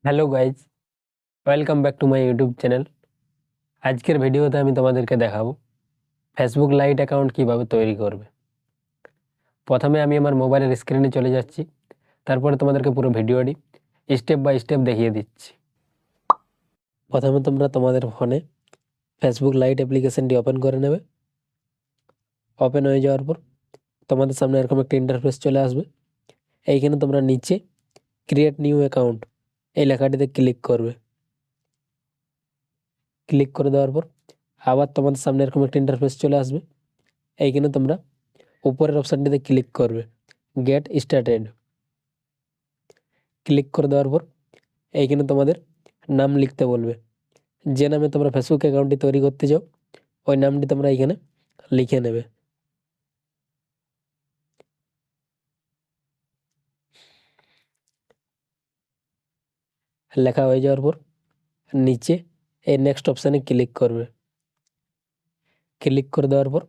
Hello guys, welcome back to my YouTube channel. আজকের ভিডিওতে আমি তোমাদেরকে দেখাবো ফেসবুক লাইট অ্যাকাউন্ট কিভাবে তৈরি করবে। প্রথমে আমি আমার মোবাইলের স্ক্রিনে চলে যাচ্ছি, তারপরে তোমাদেরকে পুরো ভিডিওটি স্টেপ বাই স্টেপ দেখিয়ে দিচ্ছি। প্রথমে তোমরা তোমাদের ফোনে ফেসবুক লাইট অ্যাপ্লিকেশনটি ওপেন করে নেবে। ওপেন হয়ে যাওয়ার পর তোমাদের সামনে এরকম একটা ইন্টারফেস চলে আসবে। এইখানে তোমরা নিচে ক্রিয়েট নিউ অ্যাকাউন্ট এই লেখাটিতে ক্লিক করবে। ক্লিক করে দেওয়ার পর আবার তোমাদের সামনে এরকম একটা ইন্টারফেস চলে আসবে। এইখানে তোমরা উপরের অপশানটিতে ক্লিক করবে, গেট স্টার্টেড। ক্লিক করে দেওয়ার পর এইখানে তোমাদের নাম লিখতে বলবে। যে নামে তোমরা ফেসবুক অ্যাকাউন্টটি তৈরি করতে চাও ওই নামটি তোমরা এখানে লিখে নেবে। লেখা হয়ে যাওয়ার পর নিচে এই নেক্সট অপশানে ক্লিক করবে। ক্লিক করে দেওয়ার পর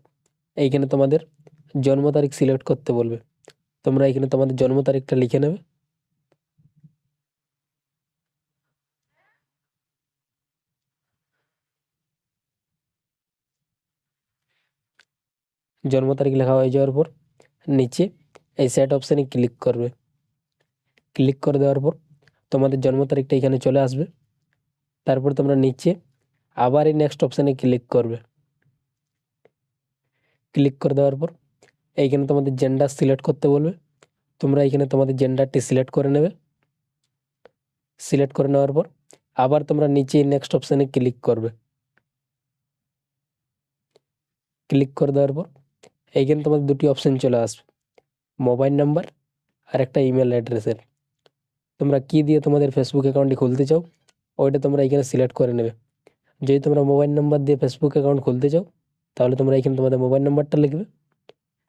এইখানে তোমাদের জন্ম তারিখ সিলেক্ট করতে বলবে। তোমরা এখানে তোমাদের জন্ম তারিখটা লিখে নেবে। জন্ম তারিখ লেখা হয়ে যাওয়ার পর নিচে এই সেট অপশানে ক্লিক করবে। ক্লিক করে দেওয়ার পর তোমাদের জন্ম তারিখটা এখানে চলে আসবে। তারপর তোমরা নিচে আবার এই নেক্সট অপশানে ক্লিক করবে। ক্লিক করে দেওয়ার পর এইখানে তোমাদের জেন্ডার সিলেক্ট করতে বলবে। তোমরা এখানে তোমাদের জেন্ডারটি সিলেক্ট করে নেবে। সিলেক্ট করে নেওয়ার পর আবার তোমরা নিচে নেক্সট অপশানে ক্লিক করবে। ক্লিক করে দেওয়ার পর এইখানে তোমাদের দুটি অপশান চলে আসবে, মোবাইল নাম্বার আর একটা ইমেল অ্যাড্রেসের। তোমরা কি দিয়ে তোমাদের ফেসবুক অ্যাকাউন্টটি খুলতে চাও ওইটা তোমরা এখানে সিলেক্ট করে নেবে। যদি তোমরা মোবাইল নাম্বার দিয়ে ফেসবুক অ্যাকাউন্ট খুলতে চাও তাহলে তোমরা এখানে তোমাদের মোবাইল নাম্বারটা লিখবে।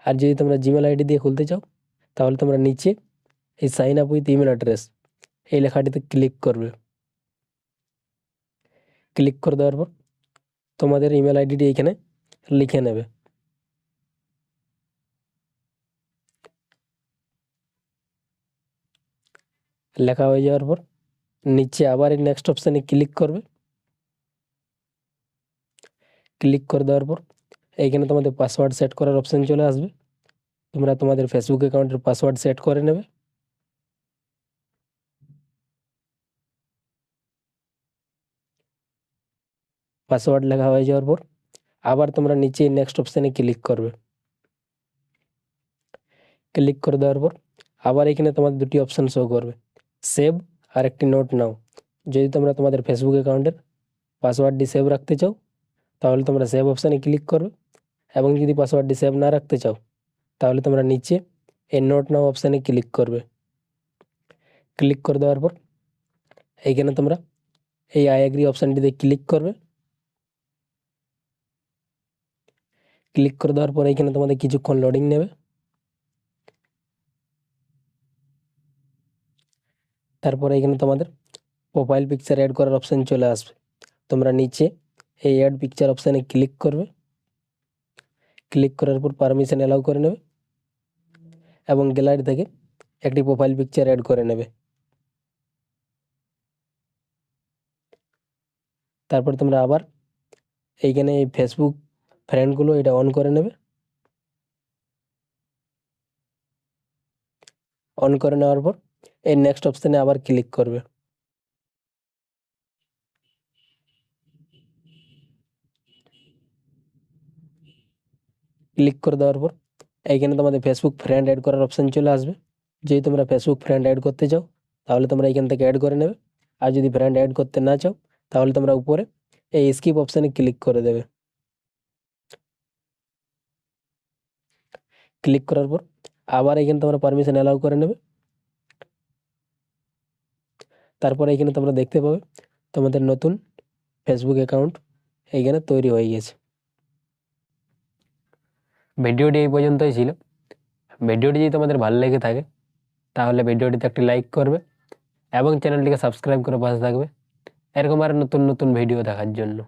আর যদি তোমরা জিমেল আইডি দিয়ে খুলতে চাও তাহলে তোমরা নিচে এই sign up with email address এই লেখাটিতে ক্লিক করবে। ক্লিক করে দেওয়ার পর তোমাদের ইমেল আইডিটি এখানে লিখে নেবে। লেখা হয়ে যাওয়ার পর নিচে আবার এই নেক্সট অপশানে ক্লিক করবে। ক্লিক করে দেওয়ার পর এইখানে তোমাদের পাসওয়ার্ড সেট করার অপশান চলে আসবে। তোমরা তোমাদের ফেসবুক অ্যাকাউন্টের পাসওয়ার্ড সেট করে নেবে। পাসওয়ার্ড লেখা হয়ে যাওয়ার পর আবার তোমরা নিচে নেক্সট অপশানে ক্লিক করবে। ক্লিক করে দেওয়ার পর আবার এখানে তোমাদের দুটি অপশান শো করবে, সেভ আর একটি নোট নাও। যদি তোমরা তোমাদের ফেসবুক অ্যাকাউন্টের পাসওয়ার্ডটি সেভ রাখতে চাও তাহলে তোমরা সেভ অপশানে ক্লিক করবে, এবং যদি পাসওয়ার্ডটি সেভ না রাখতে চাও তাহলে তোমরা নিচে এই নোট নাও অপশানে ক্লিক করবে। ক্লিক করে দেওয়ার পর এইখানে তোমরা এই আই এগ্রি অপশানটিতে ক্লিক করবে। ক্লিক করে দেওয়ার পর এইখানে তোমাদের কিছুক্ষণ লোডিং নেবে। তারপরে এখানে তোমাদের প্রোফাইল পিকচার অ্যাড করার অপশান চলে আসবে। তোমরা নিচে এই অ্যাড পিকচার অপশানে ক্লিক করবে। ক্লিক করার পর পারমিশন অ্যালাউ করে নেবে এবং গ্যালারি থেকে একটি প্রোফাইল পিকচার অ্যাড করে নেবে। তারপর তোমরা আবার এইখানে এই ফেসবুক ফ্রেন্ডগুলো এটা অন করে নেবে। অন করে নেওয়ার পর এই নেক্সট অপশানে আবার ক্লিক করবে। ক্লিক করে দেওয়ার পর এইখানে তোমাদের ফেসবুক ফ্রেন্ড অ্যাড করার অপশান চলে আসবে। যদি তোমরা ফেসবুক ফ্রেন্ড অ্যাড করতে চাও তাহলে তোমরা এখান থেকে অ্যাড করে নেবে, আর যদি ফ্রেন্ড অ্যাড করতে না চাও তাহলে তোমরা উপরে এই স্কিপ অপশানে ক্লিক করে দেবে। ক্লিক করার পর আবার এখানে তোমরা পারমিশন অ্যালাউ করে নেবে। তারপরে এখানে তোমরা দেখতে পাবে তোমাদের নতুন ফেসবুক অ্যাকাউন্ট এইখানে তৈরি হয়ে গেছে। ভিডিওটি এই পর্যন্তই ছিল। ভিডিওটি যদি তোমাদের ভালো লেগে থাকে তাহলে ভিডিওটিতে একটি লাইক করবে এবং চ্যানেলটিকে সাবস্ক্রাইব করে পাশে থাকবে এরকম আর নতুন নতুন ভিডিও দেখার জন্য।